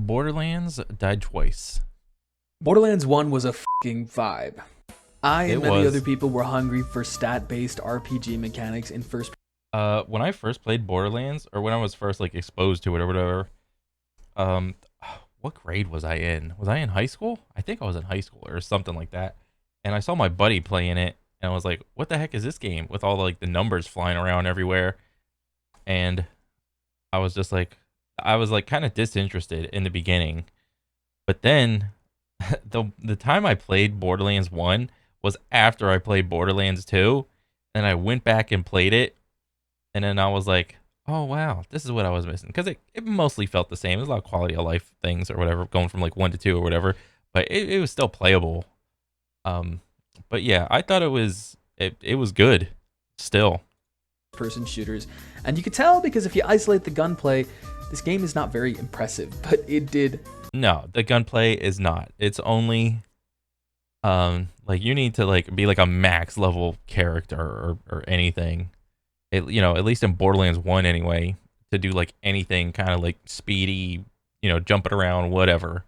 Borderlands died twice. Borderlands 1 was a fucking vibe. I and It many other was. people were hungry for stat-based RPG mechanics in first. When I first played Borderlands, or when I was first like exposed to it or whatever, um, what grade was I in? Was I in high school? I think I was in high school or something like that. And I saw my buddy playing it, and I was like, "What the heck is this game?" With all like the numbers flying around everywhere, and I was just like, I was like kind of disinterested in the beginning, but then the time I played Borderlands 1 was after I played Borderlands 2, and I went back and played it, and then I was like, oh wow, this is what I was missing, because it mostly felt the same. There's a lot of quality of life things or whatever, going from like 1 to 2 or whatever, but it was still playable. Um, but yeah, I thought it was good still. Person shooters, and you could tell because if you isolate the gunplay, this game is not very impressive, but it did. No, the gunplay is not. It's only like you need to like be like a max level character or anything. At least in Borderlands 1 anyway, to do like anything kind of like speedy, jumping around, whatever.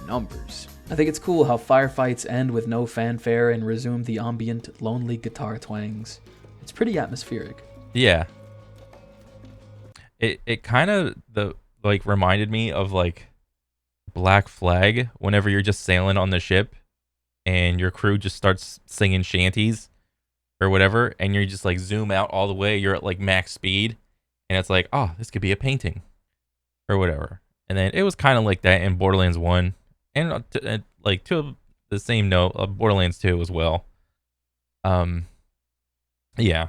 Numbers. I think it's cool how firefights end with no fanfare and resume the ambient, lonely guitar twangs. It's pretty atmospheric. Yeah. It kind of the like reminded me of like Black Flag whenever you're just sailing on the ship and your crew just starts singing shanties or whatever, and you just like zoom out all the way, you're at like max speed, and it's like, oh, this could be a painting or whatever. And then it was kind of like that in Borderlands 1, and like to the same note of Borderlands 2 as well. Yeah.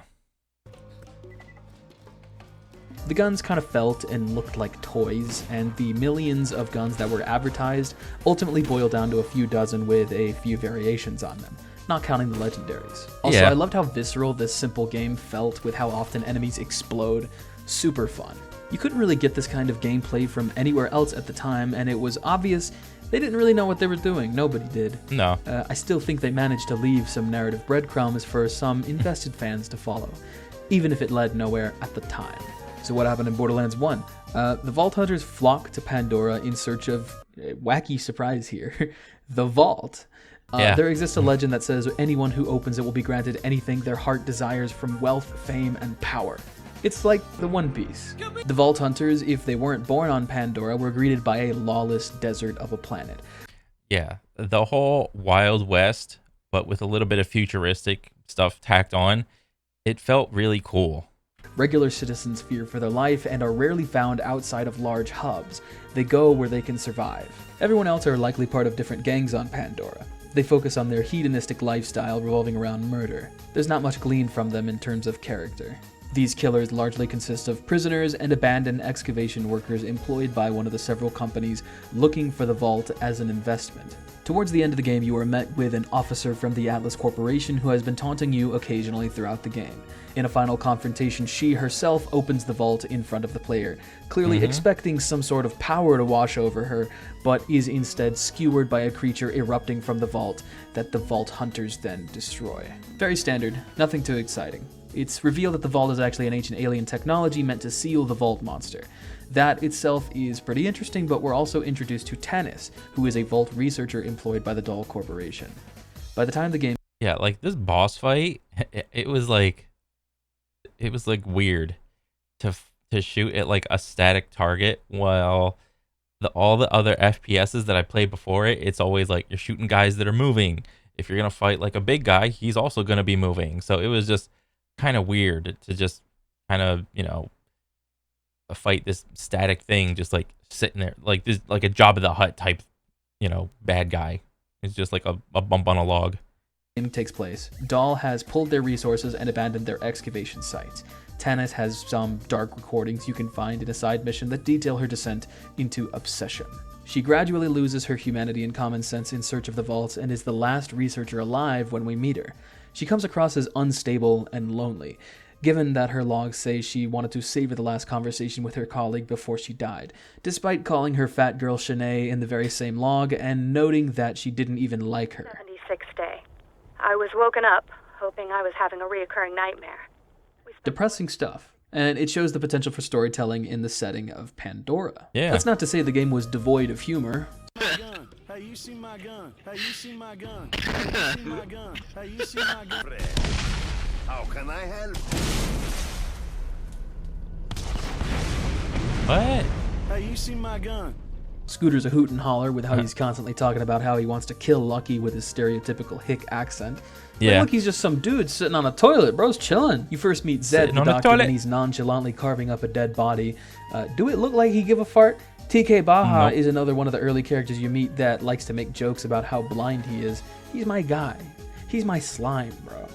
The guns kind of felt and looked like toys, and the millions of guns that were advertised ultimately boiled down to a few dozen with a few variations on them, not counting the legendaries. Also, Yeah. I loved how visceral this simple game felt with how often enemies explode. Super fun. You couldn't really get this kind of gameplay from anywhere else at the time, and it was obvious they didn't really know what they were doing. Nobody did. No. I still think they managed to leave some narrative breadcrumbs for some invested fans to follow, even if it led nowhere at the time. So what happened in Borderlands 1? The Vault Hunters flock to Pandora in search of a wacky surprise here, the Vault. Yeah. There exists a legend that says anyone who opens it will be granted anything their heart desires from wealth, fame, and power. It's like the One Piece. The Vault Hunters, if they weren't born on Pandora, were greeted by a lawless desert of a planet. Yeah. The whole Wild West, but with a little bit of futuristic stuff tacked on, it felt really cool. Regular citizens fear for their life and are rarely found outside of large hubs. They go where they can survive. Everyone else are likely part of different gangs on Pandora. They focus on their hedonistic lifestyle revolving around murder. There's not much gleaned from them in terms of character. These killers largely consist of prisoners and abandoned excavation workers employed by one of the several companies looking for the vault as an investment. Towards the end of the game, you are met with an officer from the Atlas Corporation who has been taunting you occasionally throughout the game. In a final confrontation, she herself opens the vault in front of the player, clearly expecting some sort of power to wash over her, but is instead skewered by a creature erupting from the vault that the Vault Hunters then destroy. Very standard, nothing too exciting. It's revealed that the vault is actually an ancient alien technology meant to seal the vault monster. That itself is pretty interesting, but we're also introduced to Tannis, who is a vault researcher employed by the Dahl Corporation. By the time the game... Yeah, like this boss fight, it was like weird to shoot at like a static target, while all the other FPSs that I played before it's always like you're shooting guys that are moving. If you're gonna fight like a big guy, he's also gonna be moving. So it was just kind of weird to just kind of fight this static thing just like sitting there like this, like a Jabba the Hutt type bad guy. It's just like a bump on a log. Takes place, Dahl has pulled their resources and abandoned their excavation sites. Tannis has some dark recordings you can find in a side mission that detail her descent into obsession. She gradually loses her humanity and common sense in search of the vaults and is the last researcher alive when we meet her. She comes across as unstable and lonely, given that her logs say she wanted to savor the last conversation with her colleague before she died, despite calling her fat girl Shanae in the very same log and noting that she didn't even like her. 76th day. I was woken up, hoping I was having a reoccurring nightmare. Depressing stuff. and it shows the potential for storytelling in the setting of Pandora. Yeah. That's not to say the game was devoid of humor. Hey, you see my gun? Hey, you see my gun? Hey, you see my gun? Hey, you see my gun? How can I help? What? Hey, you see my gun? Scooter's a hoot and holler with how he's constantly talking about how he wants to kill Lucky with his stereotypical hick accent. Yeah. Like, look, he's just some dude sitting on a toilet. Bro's chilling. You first meet Zed, Sitting the on a doctor, toilet. and he's nonchalantly carving up a dead body. Do it look like he give a fart? TK Baha Nope. is another one of the early characters you meet that likes to make jokes about how blind he is. He's my guy. He's my slime, bro.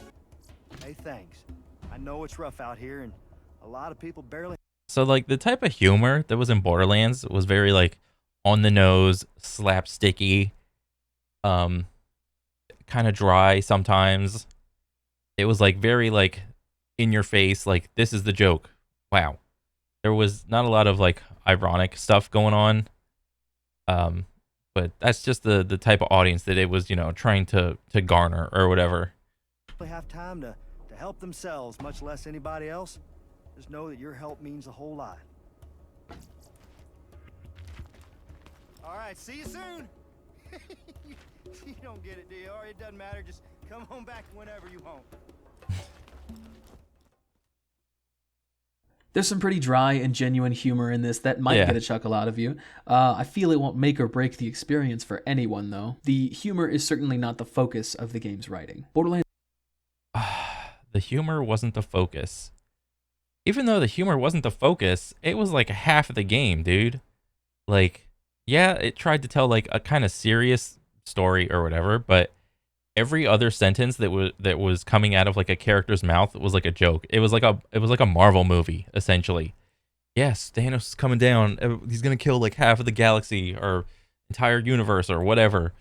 Hey, thanks. I know it's rough out here, and a lot of people barely. So like the type of humor that was in Borderlands was very like on the nose, slapsticky, kind of dry sometimes. It was like very like in your face, like this is the joke. Wow. There was not a lot of like ironic stuff going on. But that's just the type of audience that it was, you know, trying to garner or whatever. Have time to help themselves, much less anybody else. Just know that your help means a whole lot. All right, see you soon. You don't get it, do you? Or it doesn't matter. Just come home back whenever you want. There's some pretty dry and genuine humor in this that might Yeah. get a chuckle out of you. I feel it won't make or break the experience for anyone, though. The humor is certainly not the focus of the game's writing. Borderlands The humor wasn't the focus. Even though the humor wasn't the focus, it was like half of the game, dude. Like, yeah, it tried to tell like a kind of serious story or whatever, but every other sentence that was coming out of like a character's mouth was like a joke. It was like a Marvel movie essentially. Yes, Thanos is coming down. He's gonna kill like half of the galaxy or entire universe or whatever.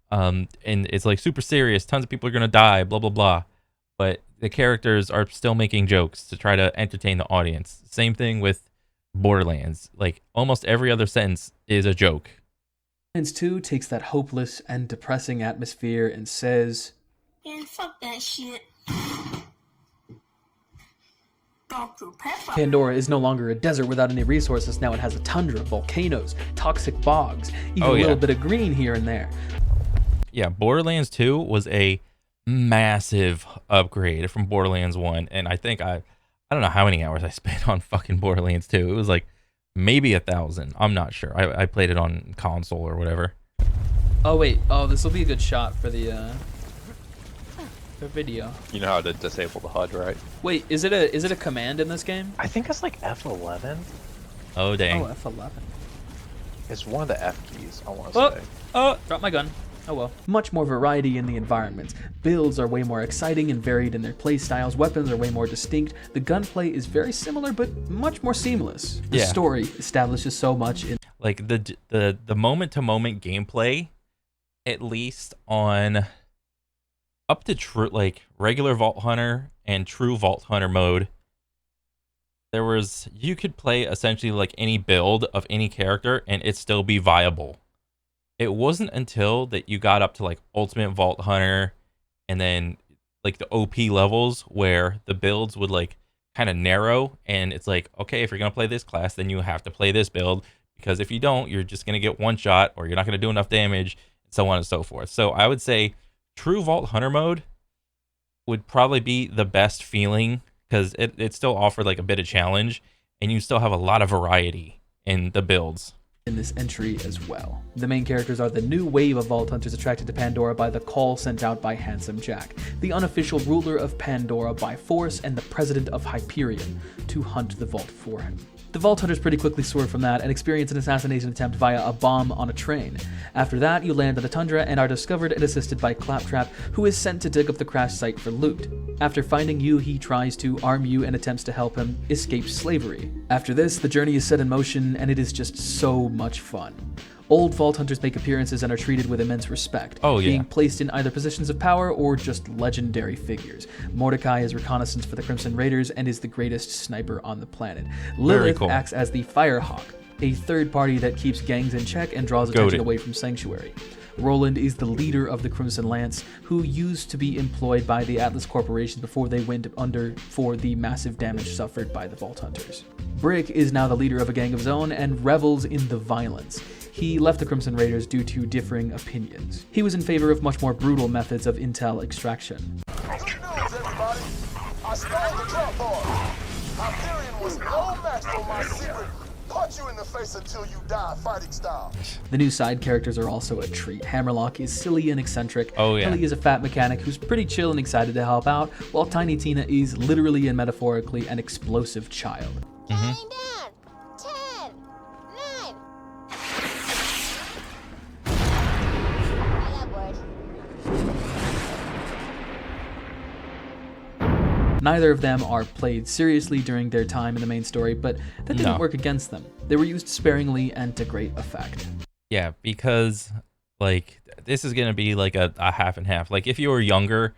And it's like super serious. Tons of people are gonna die. Blah blah blah. But the characters are still making jokes to try to entertain the audience. Same thing with Borderlands. Like almost every other sentence is a joke. 2 takes that hopeless and depressing atmosphere and says, Man, fuck that shit. Dr. Pepper. Pandora is no longer a desert without any resources. Now it has a tundra, volcanoes, toxic bogs, even Oh, a little yeah. bit of green here and there. Yeah, Borderlands 2 was a massive upgrade from Borderlands 1, and I think I don't know how many hours I spent on fucking Borderlands 2. It was like maybe 1,000. I'm not sure. I played it on console or whatever. Oh wait, this will be a good shot for the video. You know how to disable the HUD, right? Wait, is it a command in this game? I think it's like F11. Oh dang. Oh, F11. It's one of the F keys, I want to Oh, say. oh, drop my gun. Oh well. Much more variety in the environments. Builds are way more exciting and varied in their play styles. Weapons are way more distinct. The gunplay is very similar but much more seamless. The Yeah. story establishes so much in Like the moment to moment gameplay, at least on up to true like regular Vault Hunter and true Vault Hunter mode, you could play essentially like any build of any character and it still be viable. It wasn't until that you got up to like Ultimate Vault Hunter and then like the OP levels where the builds would like kind of narrow, and it's like, okay, if you're gonna play this class, then you have to play this build, because if you don't, you're just gonna get one shot or you're not gonna do enough damage, and so on and so forth. So I would say true Vault Hunter mode would probably be the best feeling, because it still offered like a bit of challenge, and you still have a lot of variety in the builds. this entry as well. The main characters are the new wave of Vault Hunters attracted to Pandora by the call sent out by Handsome Jack, the unofficial ruler of Pandora by force and the president of Hyperion, to hunt the vault for him. The Vault Hunters pretty quickly swerve from that and experience an assassination attempt via a bomb on a train. After that, you land on a tundra and are discovered and assisted by Claptrap, who is sent to dig up the crash site for loot. After finding you, he tries to arm you and attempts to help him escape slavery. After this, the journey is set in motion and it is just so much fun. Old Vault Hunters make appearances and are treated with immense respect, being placed in either positions of power or just legendary figures. Mordecai is reconnaissance for the Crimson Raiders and is the greatest sniper on the planet. Lilith acts as the Firehawk, a third party that keeps gangs in check and draws attention away from Sanctuary. Roland is the leader of the Crimson Lance, who used to be employed by the Atlas Corporation before they went under for the massive damage suffered by the Vault Hunters. Brick is now the leader of a gang of his own and revels in the violence. He left the Crimson Raiders due to differing opinions. He was in favor of much more brutal methods of intel extraction. Good news, everybody. I stole the drop bar. Hyperion was no match for my secret. Punch you in the face until you die, fighting style. The new side characters are also a treat. Hammerlock is silly and eccentric. Oh, yeah. Ellie is a fat mechanic who's pretty chill and excited to help out, while Tiny Tina is literally and metaphorically an explosive child. Counting down. 10, 9. I got bored. Neither of them are played seriously during their time in the main story, but that didn't work against them. They were used sparingly and to great effect. Yeah, because like this is gonna be like a half and half. Like if you were younger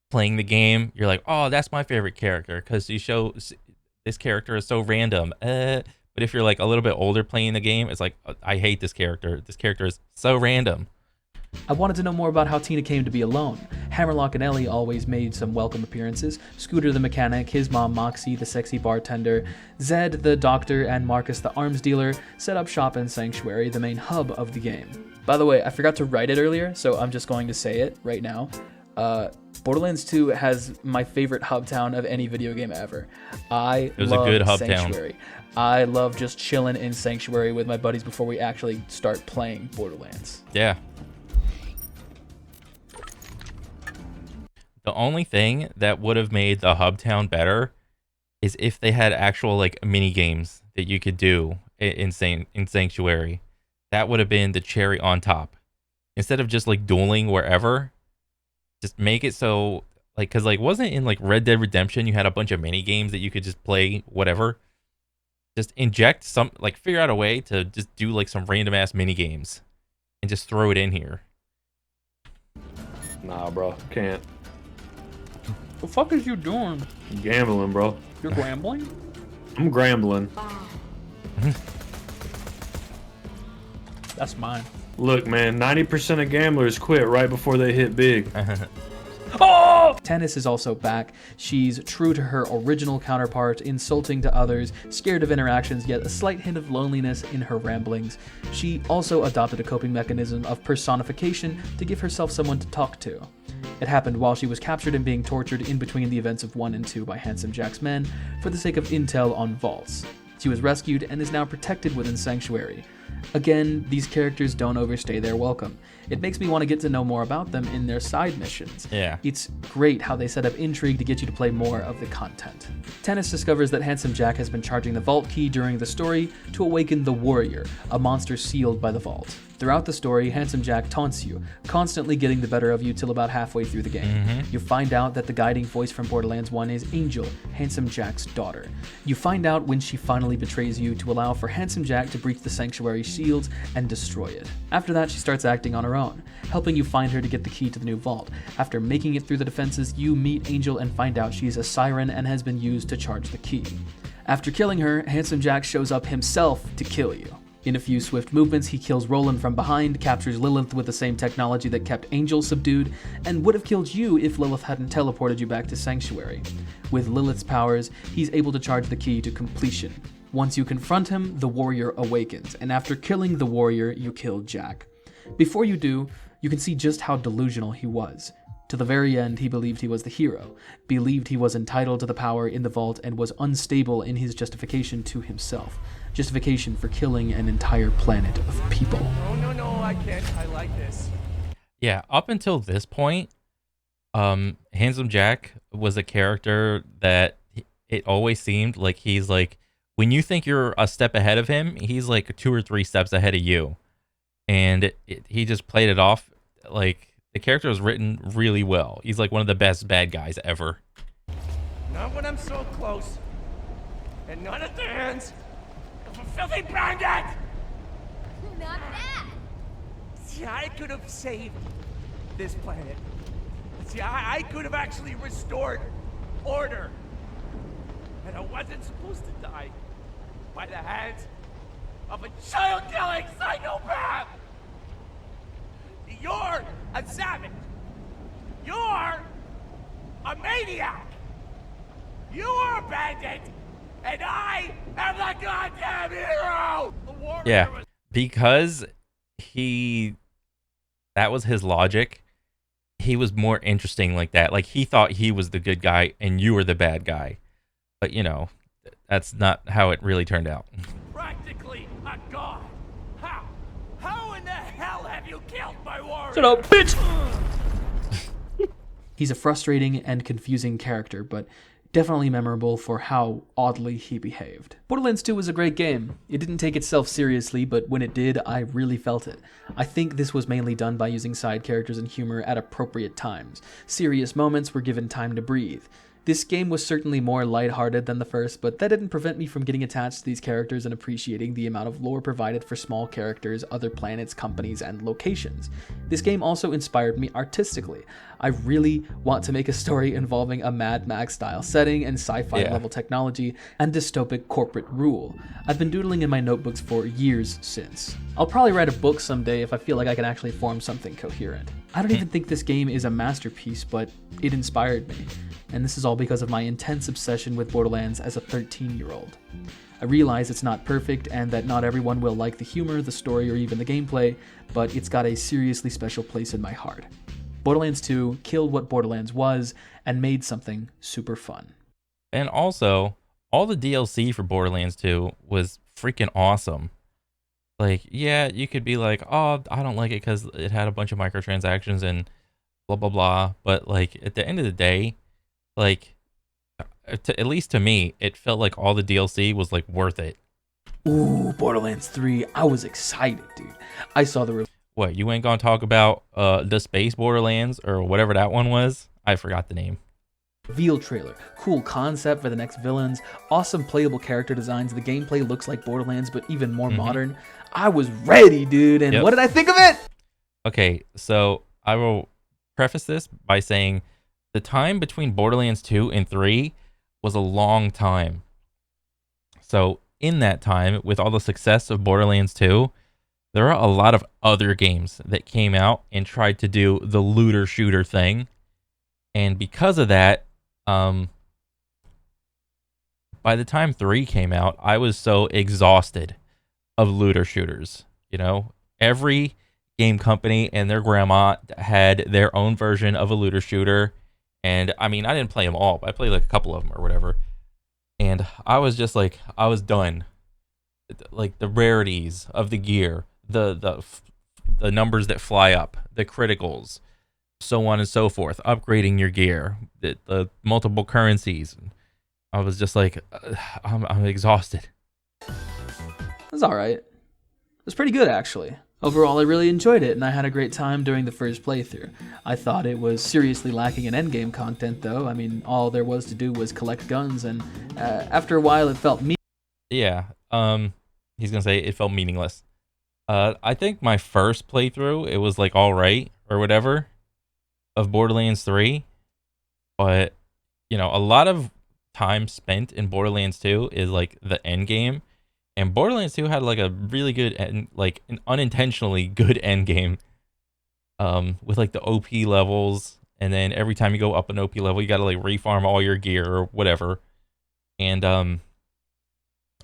playing the game, you're like, oh, that's my favorite character because you show this character is so random. But if you're like a little bit older playing the game, it's like, I hate this character. This character is so random. I wanted to know more about how Tina came to be alone. Hammerlock and Ellie always made some welcome appearances. Scooter the mechanic, his mom Moxie the sexy bartender, Zed the doctor, and Marcus the arms dealer set up shop in Sanctuary, the main hub of the game. By the way, I forgot to write it earlier, so I'm just going to say it right now. Borderlands 2 has my favorite hub town of any video game ever. It was a good hub Sanctuary. I love just chilling in Sanctuary with my buddies before we actually start playing Borderlands. Yeah. The only thing that would have made the hub town better is if they had actual like mini games that you could do in Sanctuary. That would have been the cherry on top. Instead of just like dueling wherever, just make it so like, cause like wasn't in like Red Dead Redemption you had a bunch of mini games that you could just play whatever. Just inject some, like figure out a way to just do like some random ass mini games and just throw it in here. Nah, bro, can't. The fuck is you doing? I'm gambling, bro. You're gambling? I'm grambling. That's mine. Look, man, 90% of gamblers quit right before they hit big. Oh! Tennis is also back. She's true to her original counterpart, insulting to others, scared of interactions, yet a slight hint of loneliness in her ramblings. She also adopted a coping mechanism of personification to give herself someone to talk to. It happened while she was captured and being tortured in between the events of 1 and 2 by Handsome Jack's men for the sake of intel on vaults. She was rescued and is now protected within Sanctuary. Again, these characters don't overstay their welcome. It makes me want to get to know more about them in their side missions. Yeah. It's great how they set up intrigue to get you to play more of the content. Tennis discovers that Handsome Jack has been charging the vault key during the story to awaken the Warrior, a monster sealed by the vault. Throughout the story, Handsome Jack taunts you, constantly getting the better of you till about halfway through the game. You find out that the guiding voice from Borderlands 1 is Angel, Handsome Jack's daughter. You find out when she finally betrays you to allow for Handsome Jack to breach the Sanctuary shields and destroy it. After that, she starts acting on her own, helping you find her to get the key to the new vault. After making it through the defenses, you meet Angel and find out she's a siren and has been used to charge the key. After killing her, Handsome Jack shows up himself to kill you. In a few swift movements, he kills Roland from behind, captures Lilith with the same technology that kept Angel subdued, and would have killed you if Lilith hadn't teleported you back to Sanctuary. With Lilith's powers, he's able to charge the key to completion. Once you confront him, the Warrior awakens, and after killing the Warrior, you kill Jack. Before you do, you can see just how delusional he was. To the very end, he believed he was the hero, believed he was entitled to the power in the vault, and was unstable in his justification to himself. Justification for killing an entire planet of people. No, I can't. I like this. Yeah, up until this point, Handsome Jack was a character that it always seemed like he's like, when you think you're a step ahead of him, he's like 2 or 3 steps ahead of you. And he just played it off like the character was written really well. He's like one of the best bad guys ever. Not when I'm so close. And not at the hands of a filthy bandit! Not bad. See, I could have saved this planet. See, I could have actually restored order. And I wasn't supposed to die by the hands of a child-killing psychopath! You're a savage! You're a maniac! You are a bandit! And I am the goddamn hero! The warrior Yeah, was because that was his logic. He was more interesting like that. Like, he thought he was the good guy and you were the bad guy. But, you know, that's not how it really turned out. practically a god. How? How in the hell have you killed my warrior? Shut up, bitch! He's a frustrating and confusing character, but definitely memorable for how oddly he behaved. Borderlands 2 was a great game. It didn't take itself seriously, but when it did, I really felt it. I think this was mainly done by using side characters and humor at appropriate times. Serious moments were given time to breathe. This game was certainly more lighthearted than the first, but that didn't prevent me from getting attached to these characters and appreciating the amount of lore provided for small characters, other planets, companies, and locations. This game also inspired me artistically. I really want to make a story involving a Mad Max-style setting and sci-fi level technology and dystopic corporate rule. I've been doodling in my notebooks for years since. I'll probably write a book someday if I feel like I can actually form something coherent. I don't even think this game is a masterpiece, but it inspired me. And this is all because of my intense obsession with Borderlands as a 13-year-old. I realize it's not perfect and that not everyone will like the humor, the story, or even the gameplay, but it's got a seriously special place in my heart. Borderlands 2 killed what Borderlands was and made something super fun. And also, all the DLC for Borderlands 2 was freaking awesome. Like, yeah, you could be like, oh, I don't like it because it had a bunch of microtransactions and blah, blah, blah. But, like, at the end of the day, like, at least to me, it felt like all the DLC was, like, worth it. Ooh, Borderlands 3. I was excited, dude. I saw the... What, you ain't gonna talk about the Space Borderlands or whatever that one was? I forgot the name. Reveal trailer, cool concept for the next villains, awesome playable character designs, the gameplay looks like Borderlands but even more modern. I was ready, dude, and what did I think of it? Okay, so I will preface this by saying the time between Borderlands 2 and 3 was a long time. So in that time, with all the success of Borderlands 2, there are a lot of other games that came out and tried to do the looter shooter thing. And because of that, by the time 3 came out, I was so exhausted of looter shooters. You know, every game company and their grandma had their own version of a looter shooter. And I mean, I didn't play them all, but I played like a couple of them or whatever. And I was just like, I was done. Like the rarities of the gear, the numbers that fly up, the criticals, so on and so forth, upgrading your gear, the multiple currencies. I was just like, I'm exhausted. It was alright. It was pretty good, actually. Overall, I really enjoyed it, and I had a great time during the first playthrough. I thought it was seriously lacking in endgame content, though. I mean, all there was to do was collect guns, and after a while, it felt Yeah, he's gonna say it felt meaningless. I think my first playthrough, it was like alright, or whatever, of Borderlands 3, but, you know, a lot of time spent in Borderlands 2 is like the end game, and Borderlands 2 had like a really good and like an unintentionally good end game, with like the OP levels, and then every time you go up an OP level, you gotta like refarm all your gear or whatever, and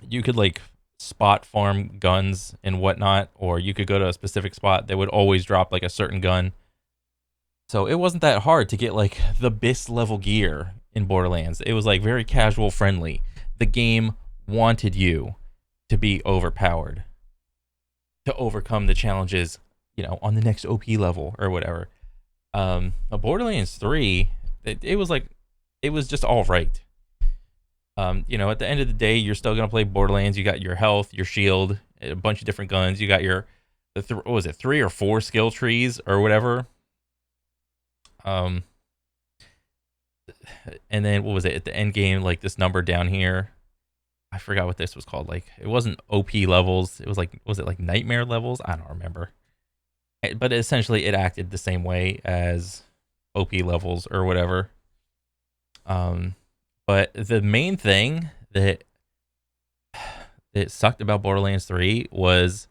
you could like spot farm guns and whatnot, or you could go to a specific spot that would always drop like a certain gun. So it wasn't that hard to get like the BIS level gear in Borderlands. It was like very casual friendly. The game wanted you to be overpowered, to overcome the challenges, you know, on the next OP level or whatever. Borderlands 3, it was like, it was just all right. You know, at the end of the day, you're still gonna play Borderlands. You got your health, your shield, a bunch of different guns. You got your, what was it, 3 or 4 skill trees or whatever. And then what was it at the end game? Like this number down here, I forgot what this was called. Like it wasn't OP levels. It was like, was it like nightmare levels? I don't remember. But essentially, it acted the same way as OP levels or whatever. But the main thing that that sucked about Borderlands 3 was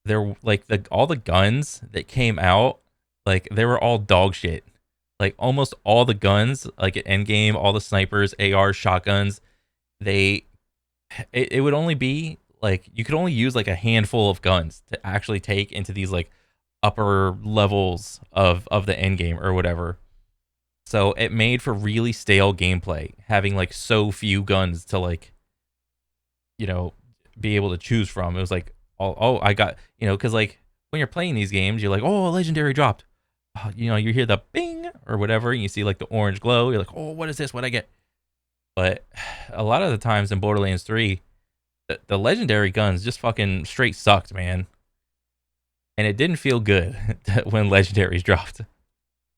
there, like, all the guns that came out, like, they were all dog shit. Like, almost all the guns, like at endgame, all the snipers, ARs, shotguns, it would only be like, you could only use like a handful of guns to actually take into these like upper levels of the end game or whatever. So it made for really stale gameplay, having like so few guns to like, you know, be able to choose from. It was like, oh, I got, you know, because like when you're playing these games, you're like, oh, a legendary dropped. You know, you hear the bing or whatever, and you see like the orange glow. You're like, oh, what is this? What'd I get? But a lot of the times in Borderlands 3, the legendary guns just fucking straight sucked, man. And it didn't feel good when legendaries dropped.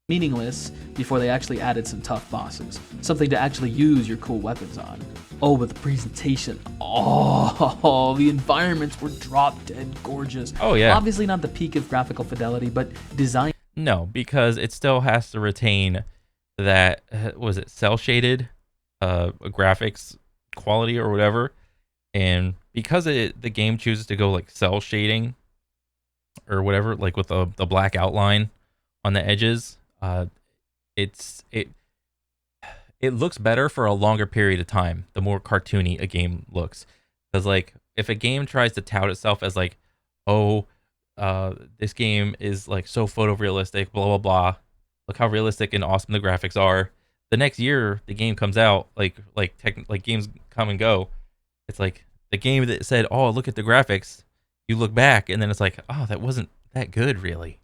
Meaningless before they actually added some tough bosses. Something to actually use your cool weapons on. Oh, but the presentation. Oh, the environments were drop dead gorgeous. Oh, yeah. Obviously not the peak of graphical fidelity, but design. No, because it still has to retain that, was it cell shaded graphics quality or whatever. And because the game chooses to go like cell shading or whatever, like with the black outline on the edges, it looks better for a longer period of time the more cartoony a game looks. Because like if a game tries to tout itself as like, oh, this game is like so photorealistic, blah blah blah, look how realistic and awesome the graphics are, the next year the game comes out, like games come and go, it's like the game that said, oh, look at the graphics, you look back and then it's like, oh, that wasn't that good really.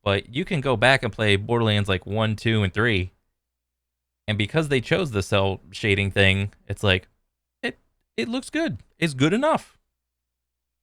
But you can go back and play Borderlands like 1, 2, and 3, and because they chose the cell shading thing, it's like it looks good. It's good enough.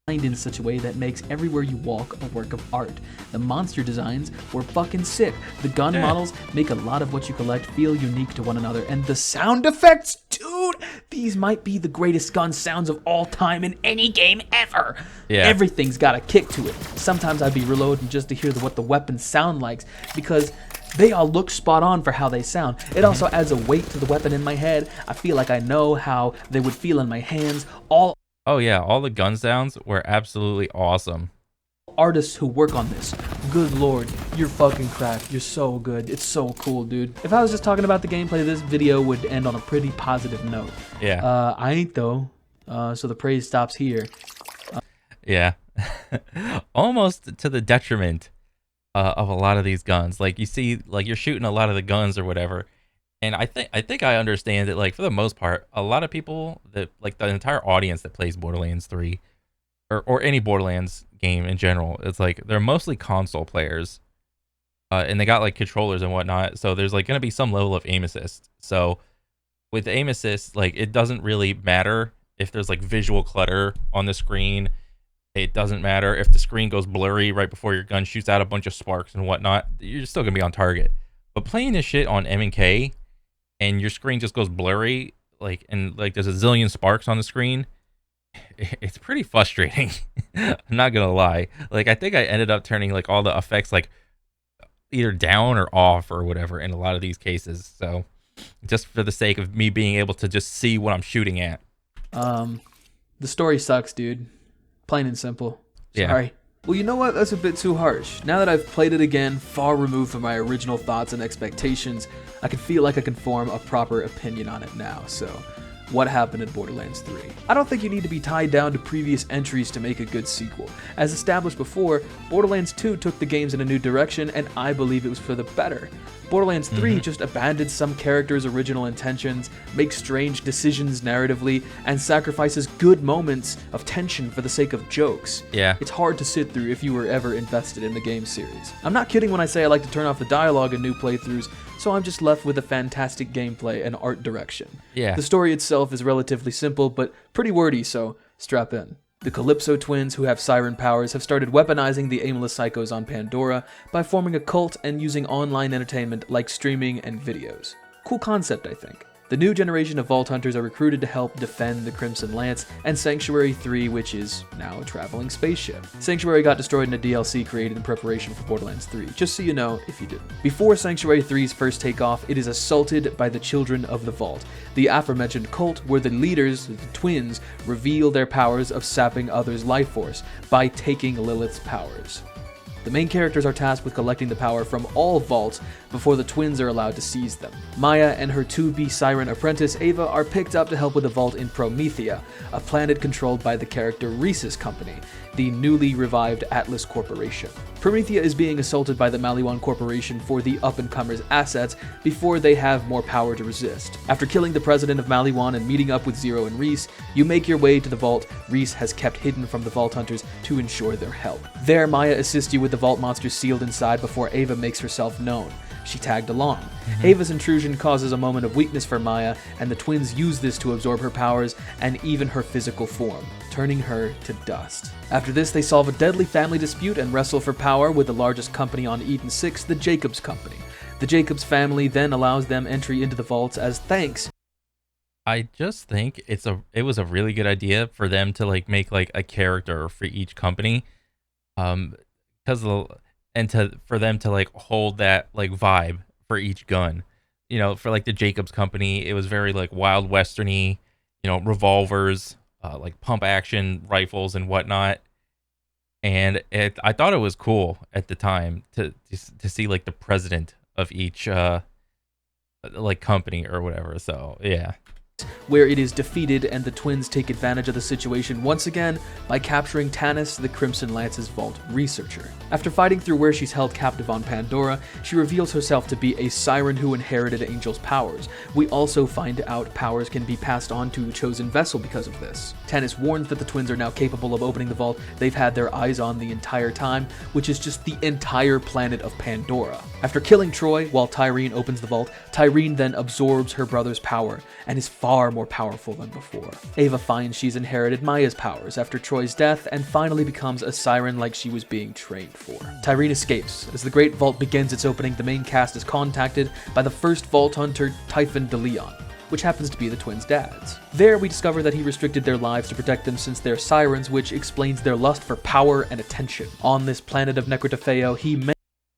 In such a way that makes everywhere you walk a work of art. The monster designs were fucking sick. The gun models make a lot of what you collect feel unique to one another. And the sound effects, dude, these might be the greatest gun sounds of all time in any game ever. Yeah. Everything's got a kick to it. Sometimes I'd be reloading just to hear what the weapons sound like, because they all look spot on for how they sound. It also adds a weight to the weapon in my head. I feel like I know how they would feel in my hands. Oh yeah, all the gun sounds were absolutely awesome. Artists who work on this, good lord, you're fucking cracked. You're so good. It's so cool, dude. If I was just talking about the gameplay, this video would end on a pretty positive note. Yeah. I ain't though, so the praise stops here. Yeah. Almost to the detriment of a lot of these guns. Like you see, like you're shooting a lot of the guns or whatever. And I think I understand that, like, for the most part, a lot of people that, like, the entire audience that plays Borderlands 3 or any Borderlands game in general, it's like they're mostly console players, and they got like controllers and whatnot. So there's like going to be some level of aim assist. So with aim assist, like, it doesn't really matter if there's like visual clutter on the screen. It doesn't matter if the screen goes blurry right before your gun shoots out a bunch of sparks and whatnot. You're still going to be on target. But playing this shit on M&K, and your screen just goes blurry, like, and like there's a zillion sparks on the screen, it's pretty frustrating. I'm not gonna lie. Like, I think I ended up turning like all the effects like either down or off or whatever in a lot of these cases. So just for the sake of me being able to just see what I'm shooting at. The story sucks, dude. Plain and simple. Yeah. Sorry. Well, you know what? That's a bit too harsh. Now that I've played it again, far removed from my original thoughts and expectations, I can feel like I can form a proper opinion on it now. So, what happened in Borderlands 3? I don't think you need to be tied down to previous entries to make a good sequel. As established before, Borderlands 2 took the games in a new direction, and I believe it was for the better. Borderlands 3 just abandoned some characters' original intentions, makes strange decisions narratively, and sacrifices good moments of tension for the sake of jokes. Yeah. It's hard to sit through if you were ever invested in the game series. I'm not kidding when I say I like to turn off the dialogue in new playthroughs, so I'm just left with a fantastic gameplay and art direction. Yeah. The story itself is relatively simple, but pretty wordy, so strap in. The Calypso twins, who have siren powers, have started weaponizing the aimless psychos on Pandora by forming a cult and using online entertainment like streaming and videos. Cool concept, I think. The new generation of Vault Hunters are recruited to help defend the Crimson Lance and Sanctuary 3, which is now a traveling spaceship. Sanctuary got destroyed in a DLC created in preparation for Borderlands 3, just so you know if you didn't. Before Sanctuary 3's first takeoff, it is assaulted by the Children of the Vault, the aforementioned cult where the leaders, the twins, reveal their powers of sapping others' life force by taking Lilith's powers. The main characters are tasked with collecting the power from all vaults before the twins are allowed to seize them. Maya and her 2B Siren apprentice Ava are picked up to help with the vault in Promethea, a planet controlled by the character Reese's company, the newly revived Atlas Corporation. Promethea is being assaulted by the Maliwan Corporation for the up-and-comers' assets before they have more power to resist. After killing the president of Maliwan and meeting up with Zero and Reese, you make your way to the vault Reese has kept hidden from the Vault Hunters to ensure their help. There, Maya assists you with the vault monsters sealed inside before Ava makes herself known. She tagged along. Ava's intrusion causes a moment of weakness for Maya, and the twins use this to absorb her powers and even her physical form, turning her to dust. After this, they solve a deadly family dispute and wrestle for power with the largest company on Eden 6, the Jacobs Company. The Jacobs family then allows them entry into the vaults as thanks. I just think it was a really good idea for them to like make like a character for each company, because for them to like hold that like vibe for each gun. You know, for like the Jacobs Company, it was very like Wild Westerny, you know, revolvers, like pump action rifles and whatnot. And I thought it was cool at the time to see like the president of each like company or whatever. So yeah. Where it is defeated and the twins take advantage of the situation once again by capturing Tanis, the Crimson Lance's vault researcher. After fighting through where she's held captive on Pandora, she reveals herself to be a siren who inherited Angel's powers. We also find out powers can be passed on to a chosen vessel because of this. Tanis warns that the twins are now capable of opening the vault they've had their eyes on the entire time, which is just the entire planet of Pandora. After killing Troy while Tyreen opens the vault, Tyreen then absorbs her brother's power and is far more powerful than before. Ava finds she's inherited Maya's powers after Troy's death and finally becomes a siren like she was being trained for. Tyreen escapes. As the Great Vault begins its opening, the main cast is contacted by the first Vault Hunter, Typhon DeLeon, which happens to be the twins' dads. There, we discover that he restricted their lives to protect them since they're sirens, which explains their lust for power and attention. On this planet of Necrotafeo, he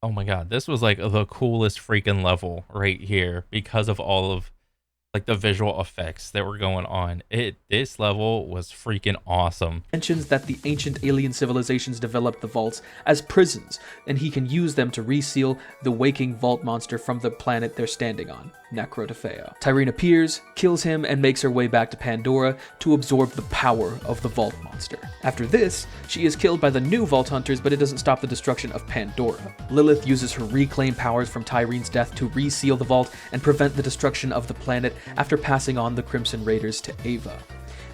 Oh my god, this was like the coolest freaking level right here because of all of like the visual effects that were going on. This level was freaking awesome. Mentions that the ancient alien civilizations developed the vaults as prisons, and he can use them to reseal the waking vault monster from the planet they're standing on, Necrotafeo. Tyreen appears, kills him, and makes her way back to Pandora to absorb the power of the vault monster. After this, she is killed by the new Vault Hunters, but it doesn't stop the destruction of Pandora. Lilith uses her reclaim powers from Tyreen's death to reseal the vault and prevent the destruction of the planet after passing on the Crimson Raiders to Ava.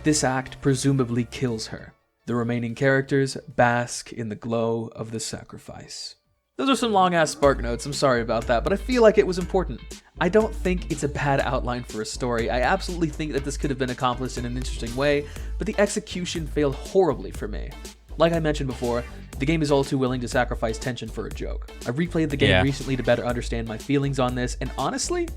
This act presumably kills her. The remaining characters bask in the glow of the sacrifice. Those are some long-ass spark notes, I'm sorry about that, but I feel like it was important. I don't think it's a bad outline for a story. I absolutely think that this could have been accomplished in an interesting way, but the execution failed horribly for me. Like I mentioned before, the game is all too willing to sacrifice tension for a joke. I replayed the game recently to better understand my feelings on this, and honestly,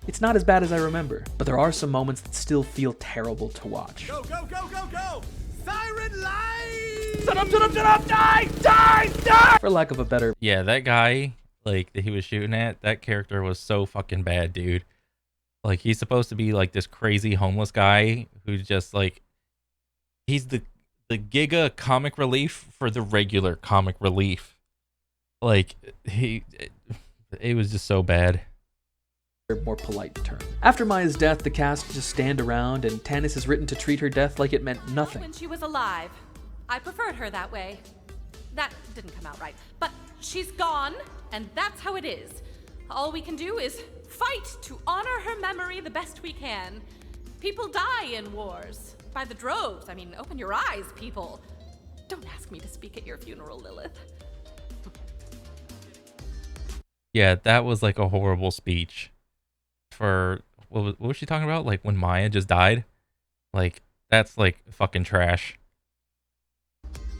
it's not as bad as I remember, but there are some moments that still feel terrible to watch. Go, go, go, go, go! Siren light! Shut up, die, die, die! For lack of a better... Yeah, that guy, like, that he was shooting at, that character was so fucking bad, dude. Like, he's supposed to be, like, this crazy homeless guy who's just, like, he's the giga comic relief for the regular comic relief. Like, it was just so bad. More polite term. After Maya's death, the cast just stand around, and Tanis is written to treat her death like it meant nothing. When she was alive, I preferred her that way. That didn't come out right, but she's gone, and that's how it is. All we can do is fight to honor her memory the best we can. People die in wars. By the droves. I mean, open your eyes, people. Don't ask me to speak at your funeral, Lilith. Yeah, that was like a horrible speech. For what was she talking about? Like when Maya just died? Like that's like fucking trash.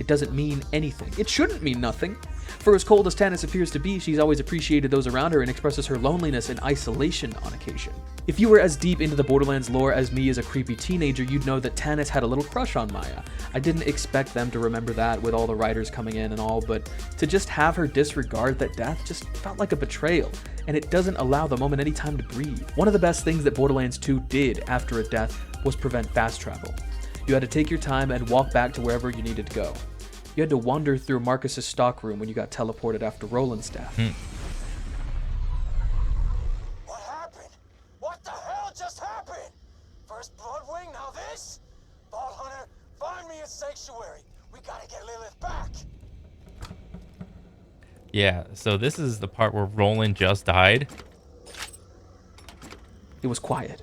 It doesn't mean anything. It shouldn't mean nothing. For as cold as Tannis appears to be, she's always appreciated those around her and expresses her loneliness and isolation on occasion. If you were as deep into the Borderlands lore as me as a creepy teenager, you'd know that Tannis had a little crush on Maya. I didn't expect them to remember that with all the writers coming in and all, but to just have her disregard that death just felt like a betrayal, and it doesn't allow the moment any time to breathe. One of the best things that Borderlands 2 did after a death was prevent fast travel. You had to take your time and walk back to wherever you needed to go. You had to wander through Marcus's stockroom when you got teleported after Roland's death. What happened? What the hell just happened? First Bloodwing, now this? Vault Hunter, find me a sanctuary. We gotta get Lilith back. Yeah, so this is the part where Roland just died. It was quiet.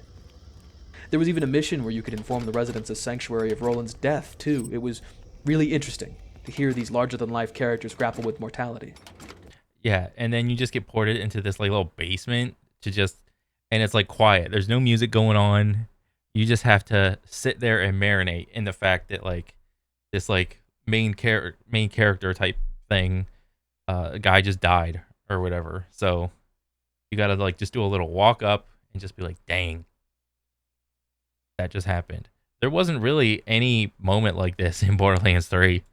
There was even a mission where you could inform the residents of Sanctuary of Roland's death, too. It was really interesting to hear these larger-than-life characters grapple with mortality. Yeah, and then you just get ported into this like little basement and it's like quiet. There's no music going on. You just have to sit there and marinate in the fact that like this like main character type thing, a guy just died or whatever. So you gotta like just do a little walk up and just be like, dang, that just happened. There wasn't really any moment like this in Borderlands 3.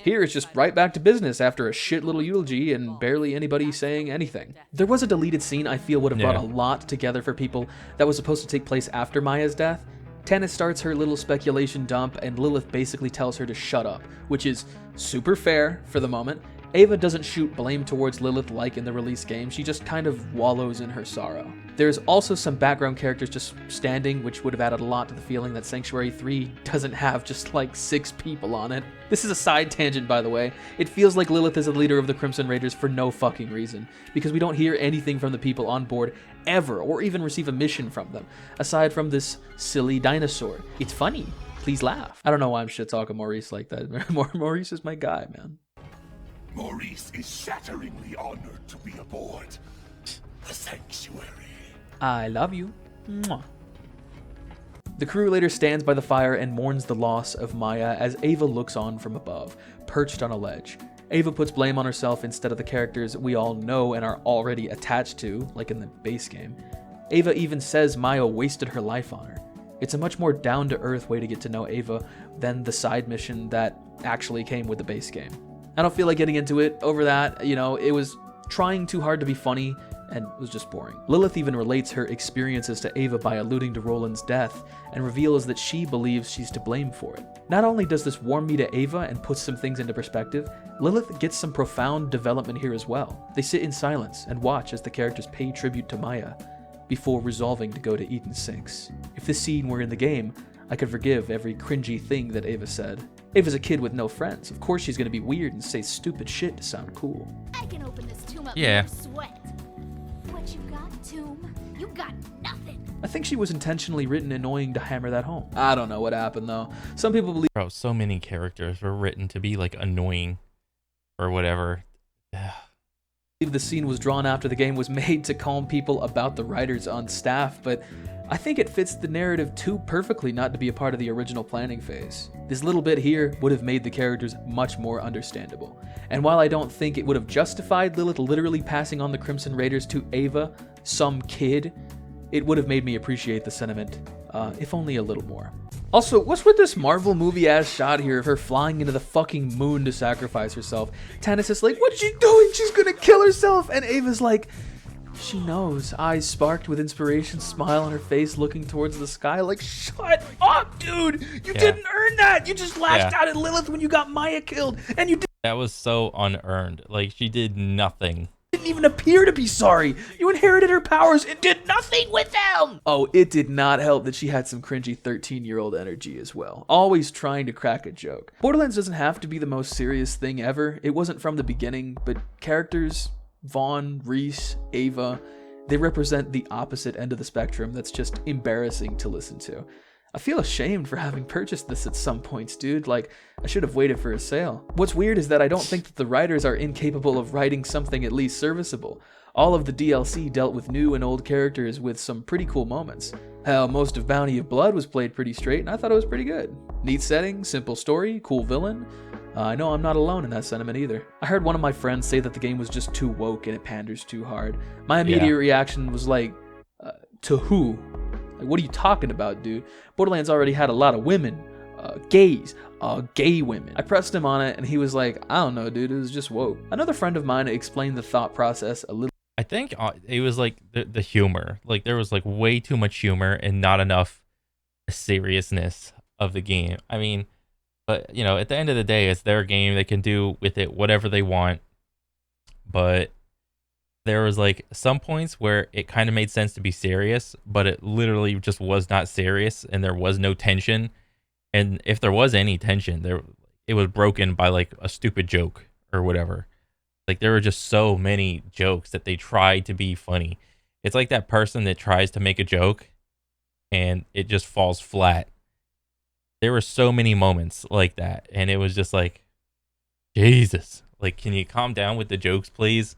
Here it's just right back to business after a shit little eulogy and barely anybody saying anything. There was a deleted scene I feel would have brought a lot together for people that was supposed to take place after Maya's death. Tannis starts her little speculation dump and Lilith basically tells her to shut up, which is super fair for the moment. Ava doesn't shoot blame towards Lilith like in the release game, she just kind of wallows in her sorrow. There's also some background characters just standing, which would have added a lot to the feeling that Sanctuary 3 doesn't have just like 6 people on it. This is a side tangent, by the way. It feels like Lilith is the leader of the Crimson Raiders for no fucking reason, because we don't hear anything from the people on board ever, or even receive a mission from them, aside from this silly dinosaur. It's funny. Please laugh. I don't know why I'm shit-talking Maurice like that. Maurice is my guy, man. Maurice is shatteringly honored to be aboard the Sanctuary. I love you. Mwah. The crew later stands by the fire and mourns the loss of Maya as Ava looks on from above, perched on a ledge. Ava puts blame on herself instead of the characters we all know and are already attached to, like in the base game. Ava even says Maya wasted her life on her. It's a much more down-to-earth way to get to know Ava than the side mission that actually came with the base game. I don't feel like getting into it over that, you know, it was trying too hard to be funny and it was just boring. Lilith even relates her experiences to Ava by alluding to Roland's death and reveals that she believes she's to blame for it. Not only does this warm me to Ava and put some things into perspective, Lilith gets some profound development here as well. They sit in silence and watch as the characters pay tribute to Maya before resolving to go to Eden 6. If this scene were in the game, I could forgive every cringy thing that Ava said. Ava's a kid with no friends. Of course she's gonna be weird and say stupid shit to sound cool. I can open this tomb up Yeah. with no sweat. What you got, tomb? You got nothing. I think she was intentionally written annoying to hammer that home. I don't know what happened though. Some people believe Bro, so many characters were written to be like annoying or whatever. the scene was drawn after the game was made to calm people about the writers on staff, but I think it fits the narrative too perfectly not to be a part of the original planning phase. This little bit here would have made the characters much more understandable. And while I don't think it would have justified Lilith literally passing on the Crimson Raiders to Ava, some kid, it would have made me appreciate the sentiment, if only a little more. Also, what's with this Marvel movie-ass shot here of her flying into the fucking moon to sacrifice herself? Tannis is like, what's she doing? She's gonna kill herself! And Ava's like, she knows. Eyes sparked with inspiration, smile on her face, looking towards the sky like, shut up, dude! You didn't earn that! You just lashed out at Lilith when you got Maya killed, and you That was so unearned. Like, she did nothing. didn't even appear to be sorry. You inherited her powers and did nothing with them. Oh, it did not help that she had some cringy 13-year-old energy as well. Always trying to crack a joke. Borderlands doesn't have to be the most serious thing ever. It wasn't from the beginning, but characters, Vaughn, Reese, Ava, they represent the opposite end of the spectrum that's just embarrassing to listen to. I feel ashamed for having purchased this at some points, dude. Like, I should have waited for a sale. What's weird is that I don't think that the writers are incapable of writing something at least serviceable. All of the DLC dealt with new and old characters with some pretty cool moments. Hell, most of Bounty of Blood was played pretty straight, and I thought it was pretty good. Neat setting, simple story, cool villain. I know I'm not alone in that sentiment either. I heard one of my friends say that the game was just too woke and it panders too hard. My immediate reaction was like, to who? Like, what are you talking about, dude? Borderlands already had a lot of women. Gays. Gay women. I pressed him on it and he was like, I don't know, dude, it was just woke. Another friend of mine explained the thought process a little. I think it was like the humor. Like there was like way too much humor and not enough seriousness of the game. I mean, but you know, at the end of the day, it's their game. They can do with it whatever they want. But there was like some points where it kind of made sense to be serious, but it literally just was not serious and there was no tension. And if there was any tension, it was broken by like a stupid joke or whatever. Like there were just so many jokes that they tried to be funny. It's like that person that tries to make a joke and it just falls flat. There were so many moments like that, and it was just like, Jesus, like, can you calm down with the jokes, please?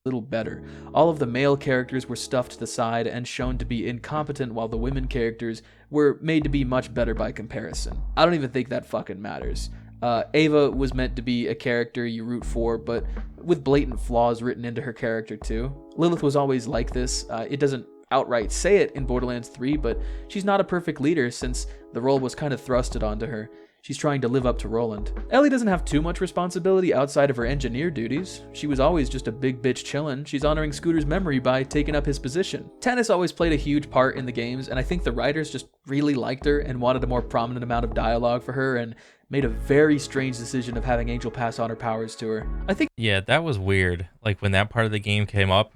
Little better. All of the male characters were stuffed to the side and shown to be incompetent, while the women characters were made to be much better by comparison. I don't even think that fucking matters. Ava was meant to be a character you root for, but with blatant flaws written into her character too. Lilith was always like this. It doesn't outright say it in Borderlands 3, but she's not a perfect leader since the role was kind of thrusted onto her. She's trying to live up to Roland. Ellie doesn't have too much responsibility outside of her engineer duties. She was always just a big bitch chillin'. She's honoring Scooter's memory by taking up his position. Tannis always played a huge part in the games, and I think the writers just really liked her and wanted a more prominent amount of dialogue for her, and made a very strange decision of having Angel pass on her powers to her. I think. Yeah, that was weird. Like when that part of the game came up,